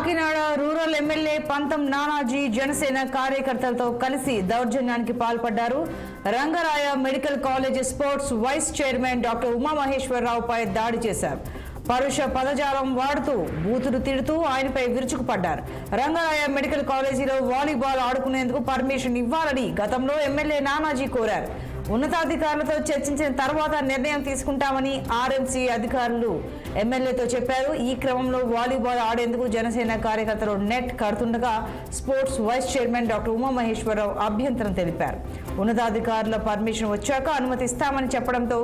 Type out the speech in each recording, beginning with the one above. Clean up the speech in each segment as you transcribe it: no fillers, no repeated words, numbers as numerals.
Kakinada rural MLA Pantham Nanaji Janasena కార్యకర్తలతో కలిసి దౌర్జన్యానికి పాల్పడ్డారు. Rangaraya medical college sports vice chairman doctor ఉమామహేశ్వరరావుపై దాడి చేశారు. పరుష పదజాలం వాడుతూ బూతులు తిడుతూ ఆయనపై విరుచుకుపడ్డారు. రంగరాయ మెడికల్ కాలేజీలో వాలీబాల్ ఆడుకునేందుకు పర్మిషన్ ఇవ్వాలని గతంలో ఎమ్మెల్యే నానాజీ కోరారు. ఉన్నతాధికారులతో చర్చించిన తర్వాత నిర్ణయం తీసుకుంటామని ఆర్ఎంసీ అధికారులు ఎమ్మెల్యేతో చెప్పారు. ఈ క్రమంలో వాలీబాల్ ఆడేందుకు జనసేన కార్యకర్తలు నెట్ కడుతుండగా sports vice chairman doctor Umamaheswararao అభ్యంతరం తెలిపారు. ఉన్నతాధికారుల పర్మిషన్ వచ్చాక అనుమతిస్తామని చెప్పడంతో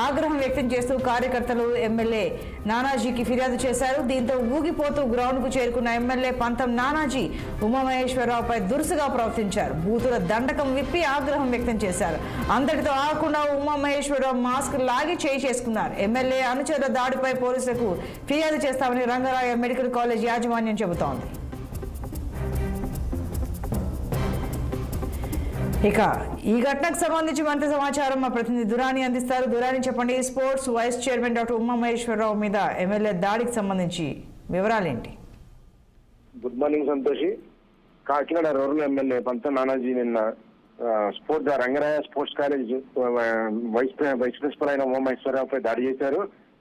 ఆగ్రహం వ్యక్తం చేస్తూ కార్యకర్తలు ఎమ్మెల్యే నానాజీకి ఫిర్యాదు చేశారు. దీంతో ఊగిపోతూ గ్రౌండ్కు చేరుకున్న ఎమ్మెల్యే పంతం నానాజీ ఉమామహేశ్వరరావుపై దురుసుగా ప్రవర్తించారు. బూతుల దండకం విప్పి ఆగ్రహం వ్యక్తం చేశారు. అంతటితో ఆగకుండా ఉమామహేశ్వరరావు మాస్క్ లాగి చేయి చేసుకున్నారు. ఎమ్మెల్యే అనుచరుల దాడిపై పోలీసులకు ఫిర్యాదు చేస్తామని రంగరాయ మెడికల్ కాలేజ్ యాజమాన్యం చెబుతోంది. ఇక ఈ ఘటనకు సంబంధించి మరింత సమాచారం మా ప్రతినిధి దురాని అందిస్తారు. దురాని చెప్పండి, sports vice chairman doctor Umamaheswararao మీద ఎమ్మెల్యే దాడికి సంబంధించి వివరాలేంటి? Good morning Santoshi. Kakinada rural MLA Pantham Nanaji నిన్న Rangaraya sports college vice principal అయిన ఉమామహేశ్వరరావుపై దాడి చేశారు.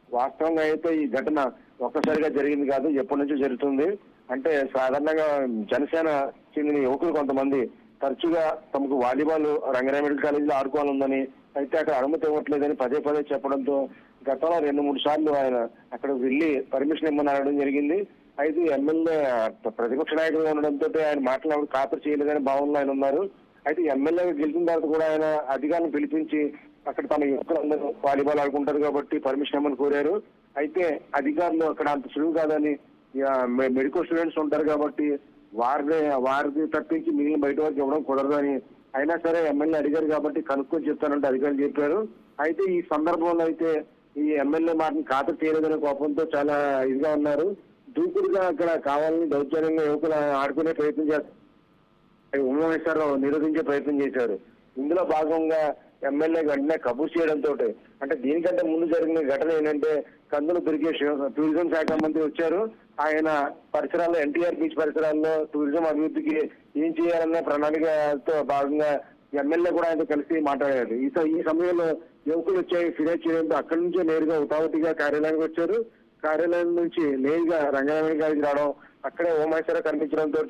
వాస్తవంగా అయితే ఈ ఘటన ఒక్కసారిగా జరిగింది కాదు, ఎప్పటి నుంచో జరుగుతుంది. అంటే సాధారణంగా జనసేన చెందిన యువకులు కొంతమంది తరచుగా తమకు వాలీబాల్ రంగరాయ మెడికల్ కాలేజీలో ఆడుకోవాలని, అయితే అక్కడ అనుమతి ఇవ్వట్లేదని పదే పదే చెప్పడంతో గతంలో 2-3 సార్లు ఆయన అక్కడికి వెళ్లి పర్మిషన్ ఇమ్మని అడగడం జరిగింది. అయితే ఎమ్మెల్యే ప్రతిపక్ష నాయకులుగా ఉండడంతో ఆయన మాట్లాడి ఖాతరు చేయలేదని భావనలో ఆయన ఉన్నారు. అయితే ఎమ్మెల్యే గెలిచిన తర్వాత కూడా ఆయన అధికారులను పిలిపించి అక్కడ తమ యువకులందరూ వాలీబాల్ ఆడుకుంటారు కాబట్టి పర్మిషన్ ఇవ్వమని కోరారు. అయితే అధికారులు అక్కడ అంత సులువు కాదని, మెడికల్ స్టూడెంట్స్ ఉంటారు కాబట్టి వారిని తప్పించి మిగిలిన బయట వరకు ఇవ్వడం కుదరదని, అయినా సరే ఎమ్మెల్యే అడిగారు కాబట్టి కనుక్కొని చెప్తానంటే అధికారులు చెప్పారు. అయితే ఈ సందర్భంలో అయితే ఈ ఎమ్మెల్యే మాటని ఖాతరు చేయలేదనే కోపంతో చాలా ఇదిగా ఉన్నారు. దూకుడుగా అక్కడ కావాలని దౌర్జన్యంగా యువకులు ఆడుకునే ప్రయత్నం చేస్తారు. ఉమామహేశ్వరరావు నిరోధించే ప్రయత్నం చేశారు. ఇందులో భాగంగా ఎమ్మెల్యే వెంటనే కబూర్ చేయడంతో, అంటే దీనికంటే ముందు జరిగిన ఘటన ఏంటంటే కందులు దుర్గేష్ టూరిజం శాఖ మంత్రి వచ్చారు. ఆయన పరిసరాల్లో ఎన్టీఆర్ బీచ్ పరిసరాల్లో టూరిజం అభివృద్ధికి ఏం చేయాలన్న ప్రణాళికతో భాగంగా ఎమ్మెల్యే కూడా ఆయనతో కలిసి మాట్లాడారు. ఈ సమయంలో యువకులు వచ్చాయి ఫిర్యాదు చేయడంతో అక్కడి నుంచే నేరుగా ఉతావతిగా కార్యాలయానికి వచ్చారు. కార్యాలయం నుంచి నేరుగా రంగరాయ కాలేజీ రావడం, అక్కడే ఉమామహేశ్వరరావు కనిపించడంతో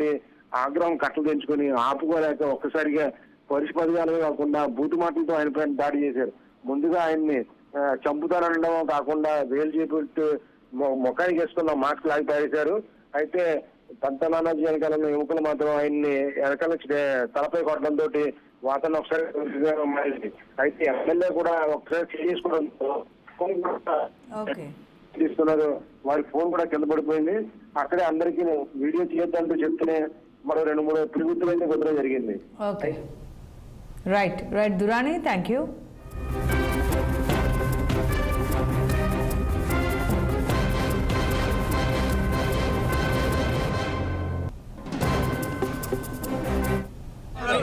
ఆగ్రహం కట్టలు తెంచుకుని ఆపుకోలేక ఒక్కసారిగా పరిష్పదిగాలే కాకుండా బూతు మాటలతో ఆయన పైన దాడి చేశారు. ముందుగా ఆయన్ని చంపుతానడం కాకుండా వేలు చేపెట్టు ముఖానికి వేసుకున్న మాస్క్ లాగి పారేశారు. అయితే పంతం నానాజీ వెనకాల యువకులు మాత్రం ఆయన్ని వెనకాల నుంచి తలపై కొట్టడంతో వాతావరణం ఒకసారి మారింది. అయితే ఎమ్మెల్యే కూడా ఒకసారి చేసుకోవడంతో తీస్తున్నారు. వారి ఫోన్ కూడా కింద పడిపోయింది. అక్కడే అందరికీ వీడియో తీయొద్దంటూ చెప్తూనే మరో 2-3 పిలుగుతులు అయితే కుదరడం జరిగింది. Right Durani, thank you.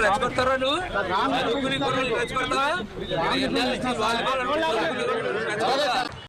రెచ్చగొడతారా నువ్వు?